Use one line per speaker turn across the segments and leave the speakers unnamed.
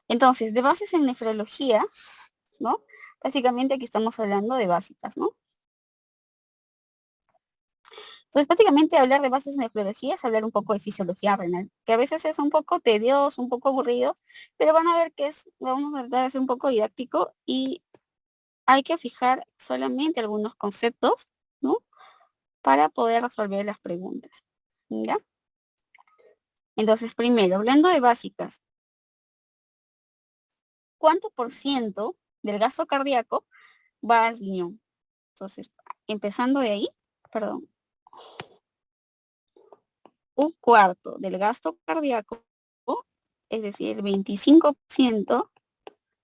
Entonces, de bases en nefrología, ¿no? Básicamente aquí estamos hablando de básicas, ¿no? Entonces, prácticamente hablar de bases en nefrología es hablar un poco de fisiología renal, que a veces es un poco tedioso, un poco aburrido, pero van a ver que vamos a tratar de ser un poco didáctico y hay que fijar solamente algunos conceptos, ¿no? Para poder resolver las preguntas, ¿ya? Entonces, primero, hablando de básicas, ¿cuánto por ciento del gasto cardíaco va al riñón? Entonces, empezando de ahí, perdón, un cuarto del gasto cardíaco, es decir, el 25%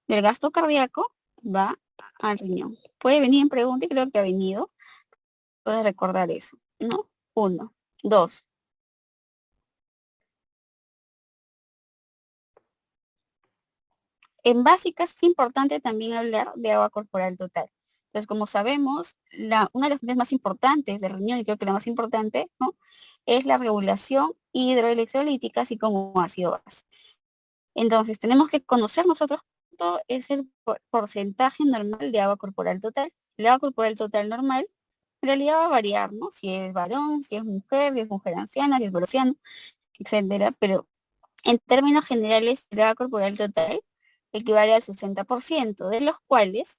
del gasto cardíaco va al riñón. Puede venir en pregunta y creo que ha venido. Puedes recordar eso, ¿no? Uno. Dos. En básicas es importante también hablar de agua corporal total. Entonces, como sabemos, una de las funciones más importantes del riñón, y creo que la más importante, ¿no? Es la regulación hidroelectrolítica, así como ácido base. Entonces, tenemos que conocer nosotros cuánto es el porcentaje normal de agua corporal total. El agua corporal total normal en realidad va a variar, ¿no? Si es varón, si es mujer anciana, si es varón anciano, etcétera. Pero en términos generales, el agua corporal total equivale al 60%, de los cuales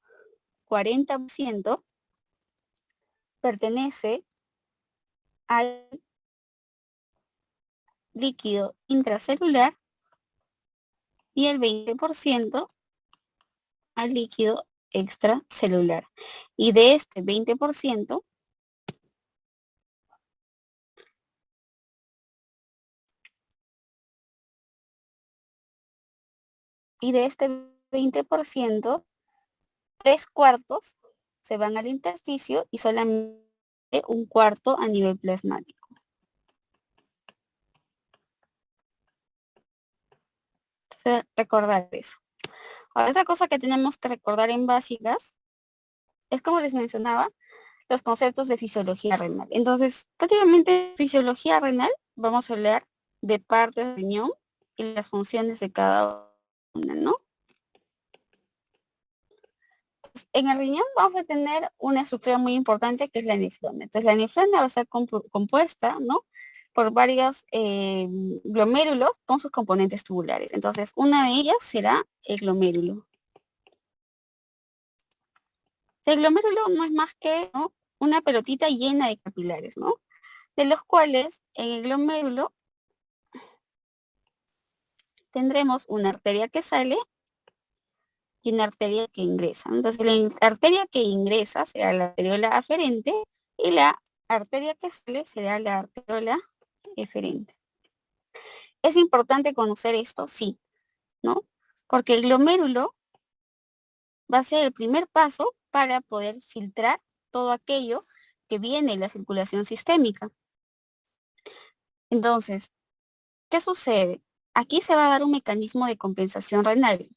40% pertenece al líquido intracelular y el 20% al líquido extracelular. Y de este 20%, y de este 20%, 3/4 se van al intersticio y solamente un cuarto a nivel plasmático. Entonces, recordar eso. Ahora, otra cosa que tenemos que recordar en básicas es, como les mencionaba, los conceptos de fisiología renal. Entonces, prácticamente fisiología renal, vamos a hablar de partes del riñón y las funciones de cada una, ¿no? En el riñón vamos a tener una estructura muy importante que es la nefrona. Entonces, la nefrona va a estar compuesta, ¿no? Por varios glomérulos con sus componentes tubulares. Entonces, una de ellas será el glomérulo. El glomérulo no es más que, ¿no?, una pelotita llena de capilares, ¿no? De los cuales en el glomérulo tendremos una arteria que sale y una arteria que ingresa. Entonces, la arteria que ingresa será la arteriola aferente y la arteria que sale será la arteriola eferente. ¿Es importante conocer esto? Sí, ¿no? Porque el glomérulo va a ser el primer paso para poder filtrar todo aquello que viene en la circulación sistémica. Entonces, ¿qué sucede? Aquí se va a dar un mecanismo de compensación renal.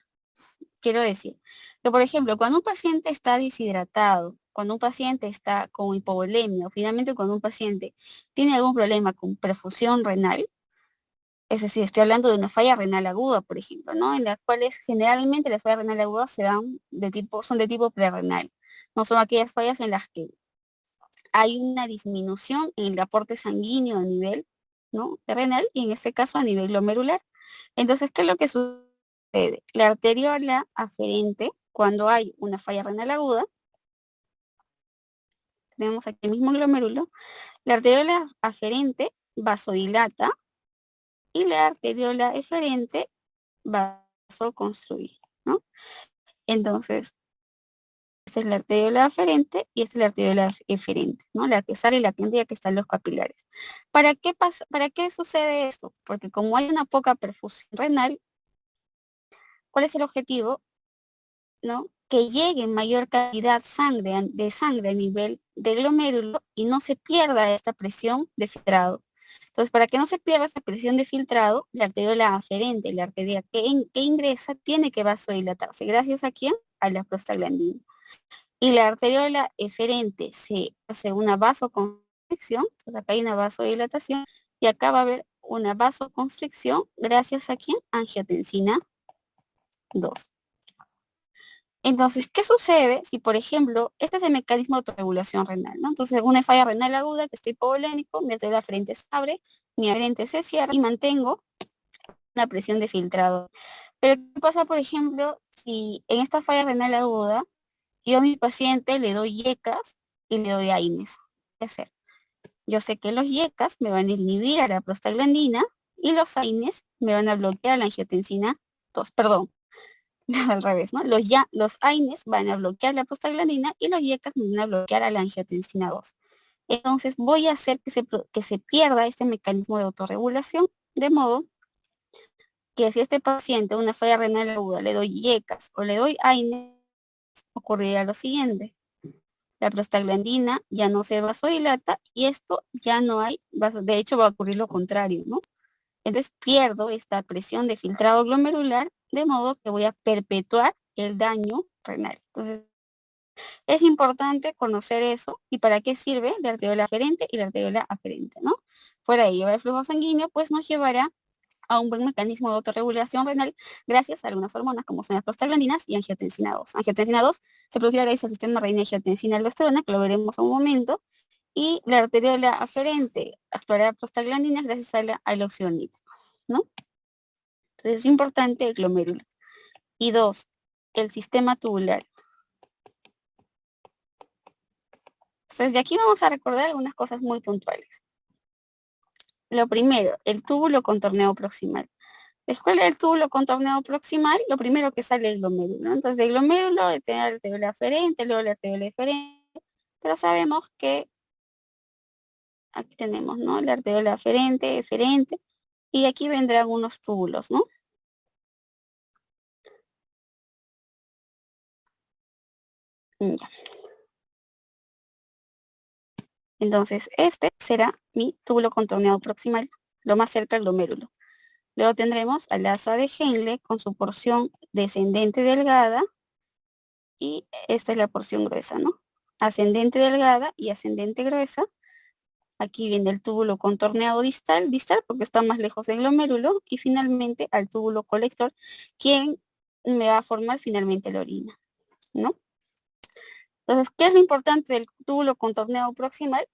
Quiero decir que, por ejemplo, cuando un paciente está deshidratado, cuando un paciente está con hipovolemia, o finalmente cuando un paciente tiene algún problema con perfusión renal, es decir, estoy hablando de una falla renal aguda, por ejemplo, ¿no? En las cuales generalmente las fallas renal agudas son de tipo prerrenal. No son aquellas fallas en las que hay una disminución en el aporte sanguíneo a nivel, ¿no?, renal, y en este caso a nivel glomerular. Entonces, ¿qué es lo que sucede? La arteriola aferente, cuando hay una falla renal aguda, tenemos aquí el mismo glomérulo, la arteriola aferente vasodilata y la arteriola eferente vasoconstruir, ¿no? Entonces, esta es la arteriola aferente y esta es la arteriola eferente, ¿no? La que sale y la que entra, que están los capilares. ¿Para qué sucede esto? Porque como hay una poca perfusión renal, ¿cuál es el objetivo? ¿No? Que llegue mayor cantidad de sangre a nivel del glomérulo y no se pierda esta presión de filtrado. Entonces, para que no se pierda esta presión de filtrado, la arteriola aferente, la arteria que ingresa, tiene que vasodilatarse. ¿Gracias a quién? A la prostaglandina. Y la arteriola eferente se hace una vasoconstricción, entonces acá hay una vasodilatación, y acá va a haber una vasoconstricción, ¿gracias a quién? Angiotensina 2. Entonces, ¿qué sucede si, por ejemplo, este es el mecanismo de autorregulación renal, ¿no? Entonces, una falla renal aguda, que estoy hipovolémico, mi arteria frente se abre, mi frente se cierra y mantengo una presión de filtrado. Pero, ¿qué pasa, por ejemplo, si en esta falla renal aguda, yo a mi paciente le doy IECAS y le doy AINES? ¿Qué hacer? Yo sé que los IECAS me van a inhibir a la prostaglandina y los AINES me van a bloquear la angiotensina 2, perdón, al revés, ¿no? Los AINES van a bloquear la prostaglandina y los IECAS me van a bloquear a la angiotensina 2. Entonces voy a hacer que se pierda este mecanismo de autorregulación, de modo que si este paciente una falla renal aguda le doy IECAS o le doy AINES, ocurrirá lo siguiente. La prostaglandina ya no se vasodilata y esto ya no hay, de hecho va a ocurrir lo contrario, ¿no? Entonces pierdo esta presión de filtrado glomerular, de modo que voy a perpetuar el daño renal. Entonces, es importante conocer eso y para qué sirve la arteriola aferente y la arteriola aferente, ¿no? Fuera de llevar el flujo sanguíneo, pues nos llevará a un buen mecanismo de autorregulación renal gracias a algunas hormonas como son las prostaglandinas y angiotensina 2. Angiotensina 2 se producirá gracias al sistema reina-angiotensina-aldosterona, que lo veremos en un momento, y la arteriola aferente actuará prostaglandinas gracias a la aloxionita, ¿no? Entonces es importante el glomérulo. Y 2, el sistema tubular. Entonces de aquí vamos a recordar algunas cosas muy puntuales. Lo primero, el túbulo contorneado proximal. Después del túbulo contorneado proximal, lo primero que sale es el glomérulo, ¿no? Entonces el glomérulo tiene la arteriola aferente, luego la arteriola eferente, pero sabemos que aquí tenemos, ¿no? La arteriola aferente, eferente, y aquí vendrán unos túbulos, ¿no? Ya. Entonces, este será mi túbulo contorneado proximal, lo más cerca al glomérulo. Luego tendremos al asa de Henle con su porción descendente delgada y esta es la porción gruesa, ¿no? Ascendente delgada y ascendente gruesa. Aquí viene el túbulo contorneado distal, distal porque está más lejos del glomérulo y finalmente al túbulo colector, quien me va a formar finalmente la orina, ¿no? Entonces, ¿qué es lo importante del túbulo contorneado proximal?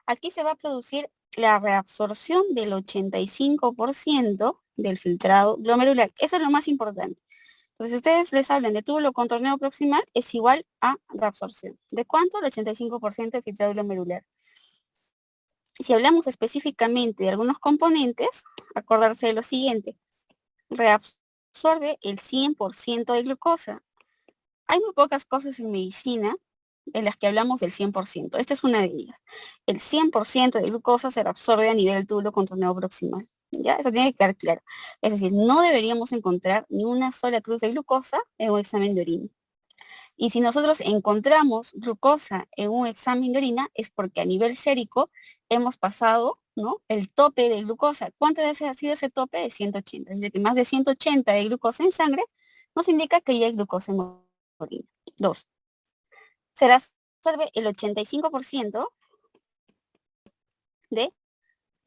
Aquí se va a producir la reabsorción del 85% del filtrado glomerular. Eso es lo más importante. Entonces, si ustedes les hablan de túbulo contorneado proximal, es igual a reabsorción. ¿De cuánto? El 85% del filtrado glomerular. Si hablamos específicamente de algunos componentes, acordarse de lo siguiente. Reabsorbe el 100% de glucosa. Hay muy pocas cosas en medicina de las que hablamos del 100%. Esta es una de ellas. El 100% de glucosa se reabsorbe a nivel del túbulo contorneado proximal. ¿Ya? Eso tiene que quedar claro. Es decir, no deberíamos encontrar ni una sola cruz de glucosa en un examen de orina. Y si nosotros encontramos glucosa en un examen de orina es porque a nivel sérico hemos pasado, ¿no?, el tope de glucosa. ¿Cuánto ha sido ese tope? De 180. Es decir, que más de 180 de glucosa en sangre nos indica que ya hay glucosa en orina. 2. Se absorbe el 85% de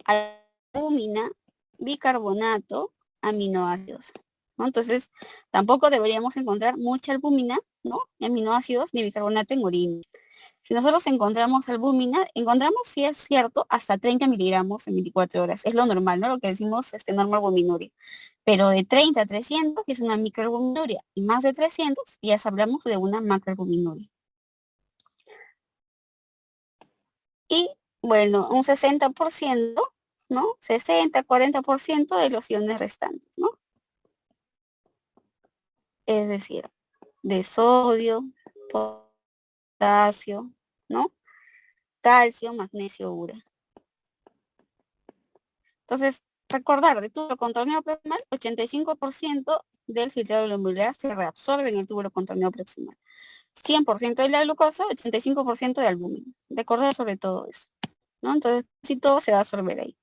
albúmina, bicarbonato, aminoácidos, ¿no? Entonces, tampoco deberíamos encontrar mucha albúmina, ¿no?, ni aminoácidos, ni bicarbonato en orina. Si nosotros encontramos albúmina, encontramos, si es cierto, hasta 30 miligramos en 24 horas. Es lo normal, ¿no? Lo que decimos normalalbuminuria. Pero de 30 a 300 es una microalbuminuria. Y más de 300 ya hablamos de una macroalbuminuria. Y, bueno, un 60%, ¿no? 60, 40% de los iones restantes, ¿no? Es decir, de sodio, potasio, ¿no? Calcio, magnesio, urea. Entonces, recordar, de túbulo contorneado proximal, 85% del filtrado glomerular se reabsorbe en el túbulo contorneado proximal. 100% de la glucosa, 85% de albúmina. Recordar sobre todo eso, ¿no? Entonces, si todo se va a absorber ahí.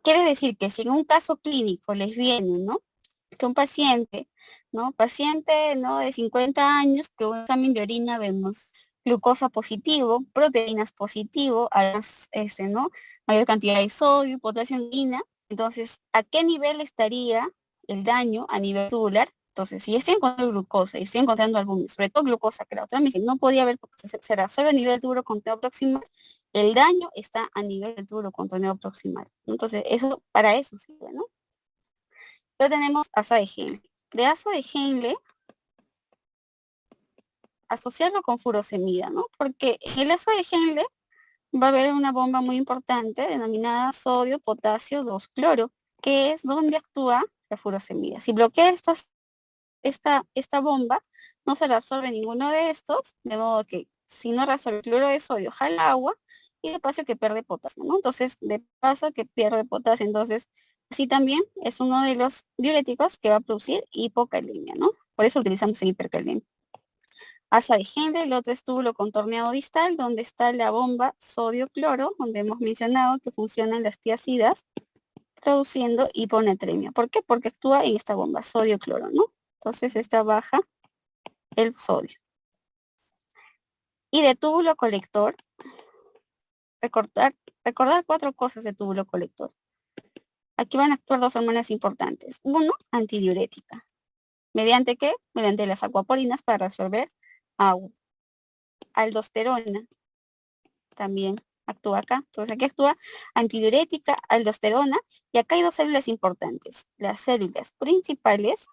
Quiere decir que si en un caso clínico les viene, ¿no?, que un paciente, ¿no?, ¿no?, de 50 años, que un examen de orina vemos glucosa positivo, proteínas positivo, además, ¿no?, mayor cantidad de sodio, potasio en orina. Entonces, ¿a qué nivel estaría el daño a nivel tubular. Entonces, si yo estoy encontrando glucosa y estoy encontrando albúmina, sobre todo glucosa, que la otra me dije, no podía haber porque se reabsorbe a nivel del túbulo contenido proximal, el daño está a nivel del túbulo contenido proximal. Entonces, eso, para eso sirve, ¿no? Luego tenemos asa de Henle. De asa de Henle, asociarlo con furosemida, ¿no? Porque en el asa de Henle va a haber una bomba muy importante denominada sodio, potasio, 2-cloro, que es donde actúa la furosemida. Si bloquea esta bomba, no se le absorbe ninguno de estos, de modo que si no reabsorbe el cloro de sodio, jala agua y de paso que pierde potasio, ¿no? Entonces, de paso que pierde potasio, entonces, así también es uno de los diuréticos que va a producir hipocalemia, ¿no? Por eso utilizamos el hipercalemia. Asa de Henle, el otro es túbulo contorneado distal, donde está la bomba sodio-cloro, donde hemos mencionado que funcionan las tiacidas, produciendo hiponatremia. ¿Por qué? Porque actúa en esta bomba sodio-cloro, ¿no? Entonces esta baja el sodio. Y de túbulo colector, recordar 4 cosas de túbulo colector. Aquí van a actuar 2 hormonas importantes. Uno, antidiurética. ¿Mediante qué? Mediante las acuaporinas para resolver agua. Aldosterona también actúa acá. Entonces aquí actúa antidiurética, aldosterona, y acá hay 2 células importantes, las células principales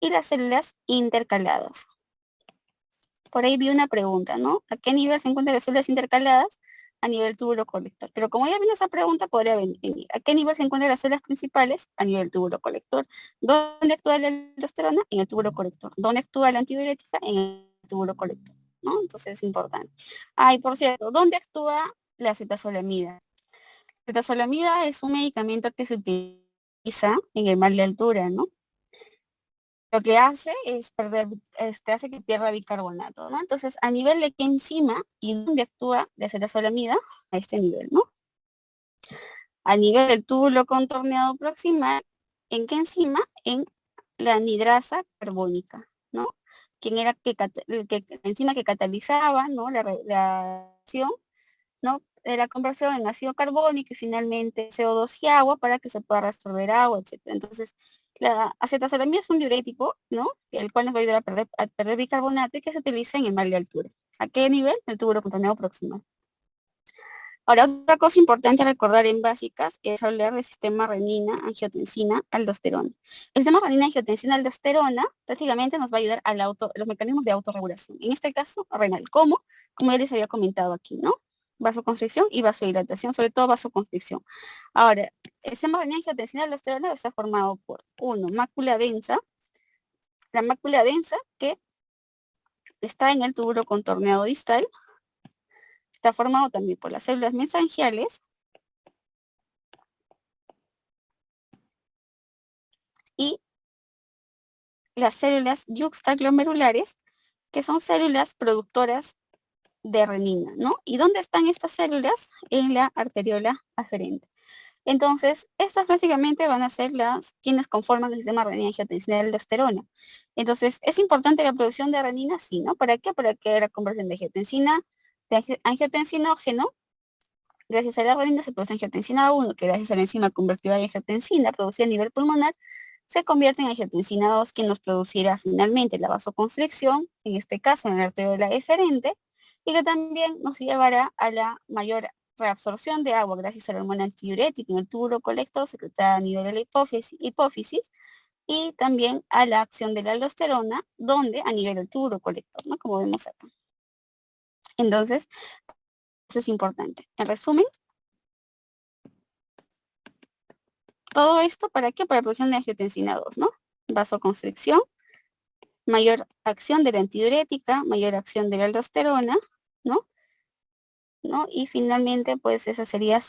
y las células intercaladas. Por ahí vi una pregunta, ¿no? ¿A qué nivel se encuentran las células intercaladas? A nivel túbulo colector. Pero como ya vino esa pregunta, podría venir. ¿A qué nivel se encuentran las células principales? A nivel túbulo colector. ¿Dónde actúa la aldosterona? En el túbulo colector. ¿Dónde actúa la antidiurética? En el túbulo colector, ¿no? Entonces es importante. Y por cierto, ¿dónde actúa la acetazolamida? La acetazolamida es un medicamento que se utiliza en el mal de altura, ¿no? Lo que hace es hace que pierda bicarbonato, ¿no? Entonces, a nivel de qué enzima y dónde actúa la acetazolamida, a este nivel, ¿no? A nivel del túbulo contorneado proximal, ¿en qué enzima? En la anhidrasa carbónica, ¿no? ¿Quién era la enzima que catalizaba, ¿no? La reacción, ¿no? De la conversión en ácido carbónico y finalmente CO2 y agua para que se pueda resolver agua, etc. Entonces, la acetazolamida es un diurético, ¿no? El cual nos va a ayudar a perder bicarbonato y que se utiliza en el mal de altura. ¿A qué nivel? El túbulo contorneado proximal. Ahora, otra cosa importante a recordar en básicas es hablar del sistema renina, angiotensina, aldosterona. El sistema renina, angiotensina, aldosterona prácticamente nos va a ayudar a los mecanismos de autorregulación. En este caso, renal. ¿Cómo? Como ya les había comentado aquí, ¿no? Vasoconstricción y vasodilatación, sobre todo vasoconstricción. Ahora, el sistema renina, angiotensina, aldosterona está formado por, uno, mácula densa. La mácula densa que está en el túbulo contorneado distal. Está formado también por las células mesangiales y las células yuxtaglomerulares, que son células productoras de renina, ¿no? ¿Y dónde están estas células? En la arteriola aferente. Entonces, estas básicamente van a ser quienes conforman el sistema renina-angiotensina de aldosterona. Entonces, ¿es importante la producción de renina? Sí, ¿no? ¿Para qué? Para que la conversión de angiotensina, de angiotensinógeno, gracias a la renina se produce angiotensina 1, que gracias a la enzima convertida de angiotensina producida a nivel pulmonar, se convierte en angiotensina 2, que nos producirá finalmente la vasoconstricción, en este caso en la arteriola eferente, y que también nos llevará a la mayor reabsorción de agua gracias a la hormona antidiurética en el túbulo colector secretada a nivel de la hipófisis y también a la acción de la aldosterona, donde a nivel del túbulo colector, ¿no? Como vemos acá. Entonces, eso es importante. En resumen, todo esto, ¿para qué? Para la producción de angiotensina 2, ¿no? Vasoconstricción, mayor acción de la antidiurética, mayor acción de la aldosterona, ¿no? ¿No? Y finalmente, pues esa sería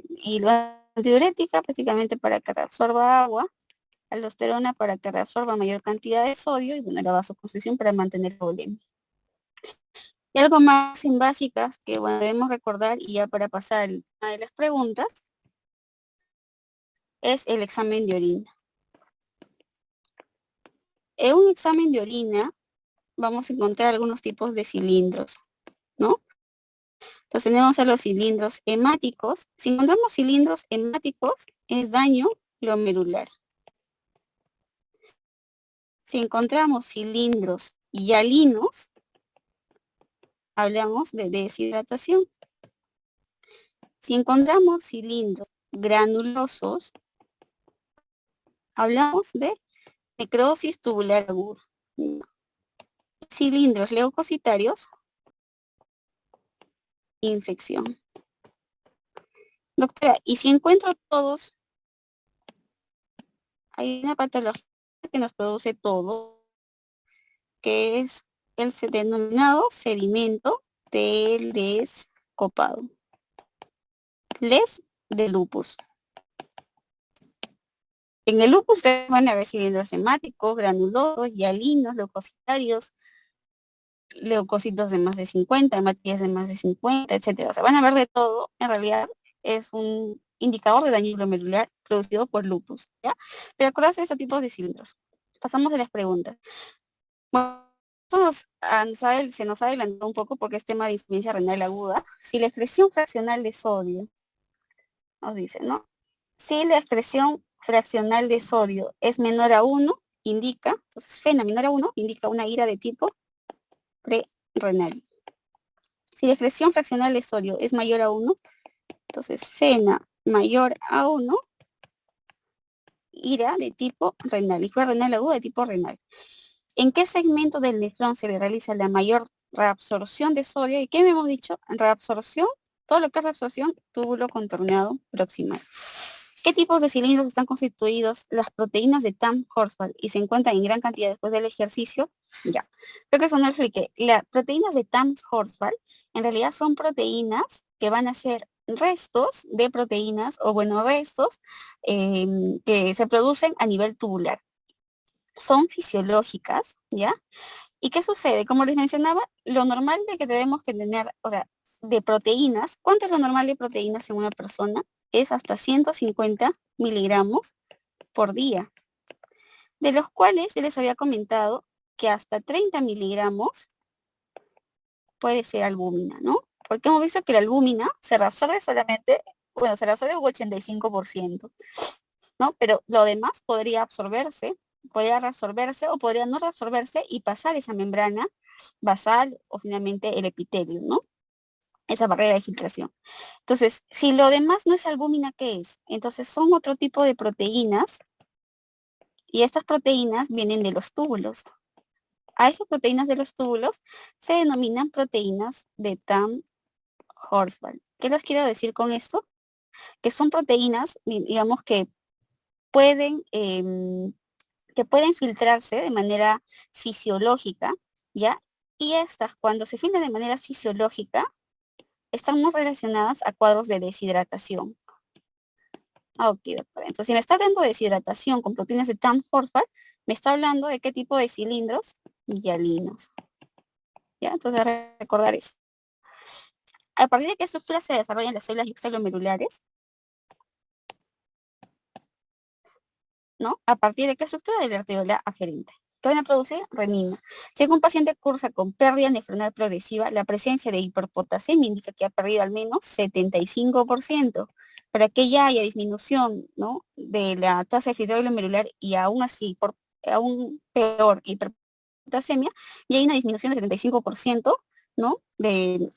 y la antidiurética prácticamente para que reabsorba agua, aldosterona para que reabsorba mayor cantidad de sodio y bueno, la vasoconstricción para mantener el volumen. Y algo más en básicas que bueno, debemos recordar y ya para pasar al tema de las preguntas, es el examen de orina. En un examen de orina vamos a encontrar algunos tipos de cilindros, ¿no? Entonces tenemos a los cilindros hemáticos. Si encontramos cilindros hemáticos, es daño glomerular. Si encontramos cilindros hialinos, hablamos de deshidratación. Si encontramos cilindros granulosos, hablamos de necrosis tubular aguda. Cilindros leucocitarios, infección. Doctora, ¿y si encuentro todos? Hay una patología que nos produce todo, que es el denominado sedimento telescopado. Les de lupus. En el lupus ustedes van a ver cilindros hemáticos, granulosos, hialinos, leucocitarios, leucocitos de más de 50, hematías de más de 50, etcétera. O sea, van a ver de todo. En realidad es un indicador de daño glomerular producido por lupus, ¿ya? Pero acuérdense de estos tipos de cilindros. Pasamos de las preguntas. Bueno, se nos ha adelantado un poco porque es tema de insuficiencia renal aguda. Si la excreción fraccional de sodio, nos dice, ¿no? Si la excreción fraccional de sodio es menor a 1, indica, entonces FeNA menor a 1, indica una ira de tipo prerenal. Si la excreción fraccional de sodio es mayor a 1, entonces FeNA mayor a 1, ira de tipo renal, licor renal aguda de tipo renal. ¿En qué segmento del nefrón se le realiza la mayor reabsorción de sodio? ¿Y qué hemos dicho? Reabsorción, todo lo que es reabsorción, túbulo contorneado proximal. ¿Qué tipos de cilindros están constituidos? Las proteínas de Tamm-Horsfall y se encuentran en gran cantidad después del ejercicio. Ya, creo que eso no lo expliqué. Las proteínas de Tamm-Horsfall en realidad son proteínas que van a ser restos de proteínas, o bueno, restos que se producen a nivel tubular. Son fisiológicas, ¿ya? ¿Y qué sucede? Como les mencionaba, lo normal de que tenemos que tener, o sea, de proteínas, ¿cuánto es lo normal de proteínas en una persona? Es hasta 150 miligramos por día, de los cuales yo les había comentado que hasta 30 miligramos puede ser albúmina, ¿no? Porque hemos visto que la albúmina se reabsorbe solamente, bueno, se reabsorbe un 85%, ¿no? Pero lo demás podría reabsorberse o podría no reabsorberse y pasar esa membrana basal o finalmente el epitelio, ¿no? Esa barrera de filtración. Entonces, si lo demás no es albúmina, ¿qué es? Entonces son otro tipo de proteínas y estas proteínas vienen de los túbulos. A esas proteínas de los túbulos se denominan proteínas de Tamm-Horsfall. ¿Qué les quiero decir con esto? Que son proteínas, digamos, que pueden filtrarse de manera fisiológica, ¿ya? Y estas, cuando se filtran de manera fisiológica, están muy relacionadas a cuadros de deshidratación. Ok, doctora. Entonces, si me está hablando de deshidratación con proteínas de Tamm-Horsfall, me está hablando de qué tipo de cilindros hialinos. ¿Ya? Entonces, recordar eso. ¿A partir de qué estructura se desarrollan las células extraglomerulares? ¿No? ¿A partir de qué estructura? De la arteriola aferente. ¿Qué van a producir? Renina. Si un paciente cursa con pérdida nefronal progresiva, la presencia de hiperpotasemia indica que ha perdido al menos 75%. Para que ya haya disminución, ¿no?, de la tasa de filtrado glomerular y aún así, por aún peor, hiperpotasemia, y hay una disminución de 75%, ¿no?, de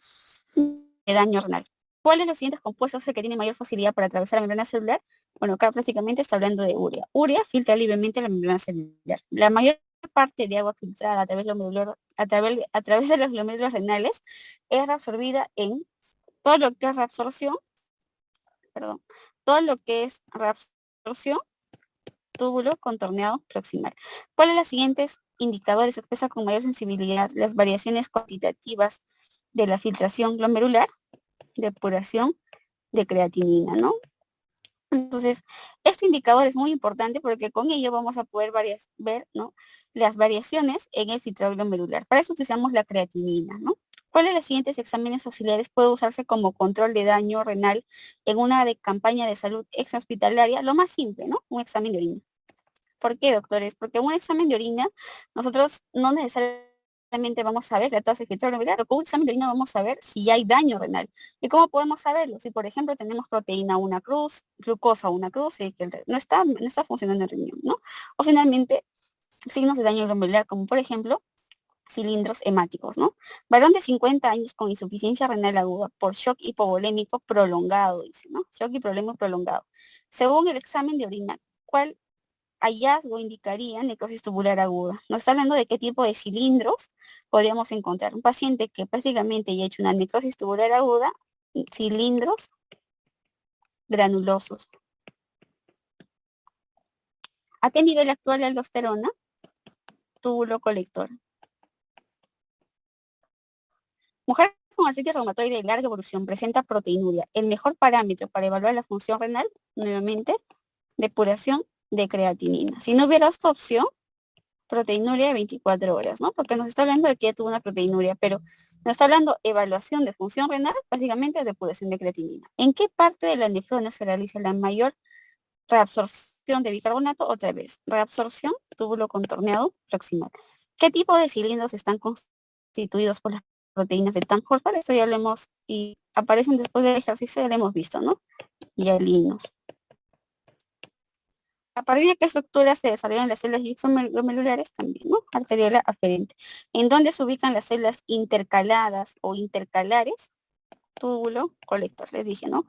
daño renal. ¿Cuáles de los siguientes compuestos es el que tiene mayor facilidad para atravesar la membrana celular? Bueno, acá prácticamente está hablando de urea. Urea filtra libremente la membrana celular. La mayor parte de agua filtrada a través de los glomérulos renales es reabsorbida en todo lo que es reabsorción, todo lo que es reabsorción, túbulo contorneado proximal. ¿Cuáles de los siguientes indicadores expresan con mayor sensibilidad las variaciones cuantitativas de la filtración glomerular? Depuración de creatinina, ¿no? Entonces, este indicador es muy importante porque con ello vamos a poder ver, ¿no?, las variaciones en el filtrado glomerular. Para eso utilizamos la creatinina, ¿no? ¿Cuáles de los siguientes exámenes auxiliares puede usarse como control de daño renal en una campaña de salud extrahospitalaria? Lo más simple, ¿no? Un examen de orina. ¿Por qué, doctores? Porque un examen de orina, nosotros no necesariamente solamente vamos a ver la tasa de filtrado glomerular, pero con un examen de orina vamos a ver si hay daño renal. ¿Y cómo podemos saberlo? Si, por ejemplo, tenemos proteína 1 cruz, glucosa 1 cruz, y que no está funcionando el riñón, ¿no? O finalmente, signos de daño glomerular, como por ejemplo, cilindros hemáticos, ¿no? Varón de 50 años con insuficiencia renal aguda por shock hipovolémico prolongado, dice, ¿no? Shock hipovolémico prolongado. Según el examen de orina, ¿cuál hallazgo indicaría necrosis tubular aguda? Nos está hablando de qué tipo de cilindros podríamos encontrar. Un paciente que prácticamente ya ha hecho una necrosis tubular aguda, cilindros granulosos. ¿A qué nivel actúa la aldosterona? Túbulo colector. Mujer con artritis reumatoide de larga evolución presenta proteinuria. El mejor parámetro para evaluar la función renal, nuevamente, depuración de creatinina. Si no hubiera esta opción, proteinuria de 24 horas, ¿no? Porque nos está hablando de que ya tuvo una proteinuria, pero nos está hablando evaluación de función renal, básicamente depuración de creatinina. ¿En qué parte de la nefrona se realiza la mayor reabsorción de bicarbonato? Otra vez, reabsorción, túbulo contorneado proximal. ¿Qué tipo de cilindros están constituidos por las proteínas de Tan-Horford? Para esto ya lo hemos, y aparecen después del ejercicio, ya lo hemos visto, ¿no? Hialinos. A partir de qué estructuras se desarrollan las células glomerulares también, ¿no? Arteriola aferente. ¿En dónde se ubican las células intercaladas o intercalares? Túbulo colector, les dije, ¿no?